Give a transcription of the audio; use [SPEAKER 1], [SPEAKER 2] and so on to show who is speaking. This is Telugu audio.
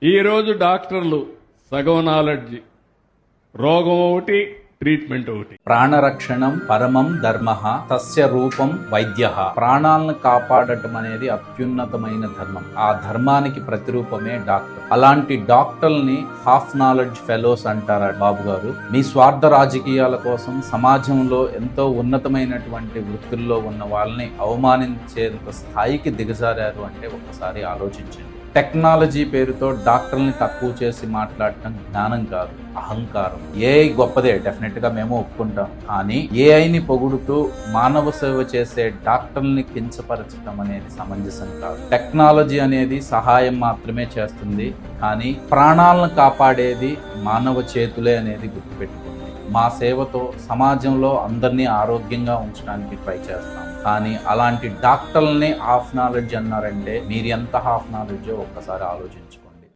[SPEAKER 1] ఈరోజు డాక్టర్లు సగం నాలెడ్జ్, రోగం ఒకటి, ట్రీట్మెంట్ ఒకటి.
[SPEAKER 2] ప్రాణరక్షణం పరమం ధర్మః తస్య రూపం వైద్యః. ప్రాణాలను కాపాడటం అనేది అత్యున్నతమైన ధర్మం. ఆ ధర్మానికి ప్రతిరూపమే డాక్టర్. అలాంటి డాక్టర్ని హాఫ్ నాలెడ్జ్ ఫెలోస్ అంటారా బాబు గారు? మీ స్వార్థ రాజకీయాల కోసం సమాజంలో ఎంతో ఉన్నతమైనటువంటి వృత్తుల్లో ఉన్న వాళ్ళని అవమానించేంత స్థాయికి దిగజారారు అంటే ఒక్కసారి ఆలోచించండి. టెక్నాలజీ పేరుతో డాక్టర్ని తక్కువ చేసి మాట్లాడటం జ్ఞానం కాదు, అహంకారం. ఏఐ గొప్పదే, డెఫినెట్గా మేము ఒప్పుకుంటాం. కానీ ఏఐని పొగుడుతూ మానవ సేవ చేసే డాక్టర్ని కించపరచడం అనేది సమంజసం కాదు. టెక్నాలజీ అనేది సహాయం మాత్రమే చేస్తుంది, కానీ ప్రాణాలను కాపాడేది మానవ చేతులే అనేది గుర్తుపెట్టుకోండి. మా సేవతో సమాజంలో అందరినీ ఆరోగ్యంగా ఉంచడానికి ట్రై చేస్తాం. కానీ అలాంటి డాక్టర్లని హాఫ్ నాలెడ్జ్ అన్నారంటే మీరు ఎంత హాఫ్ నాలెడ్జో ఒక్కసారి ఆలోచించుకోండి.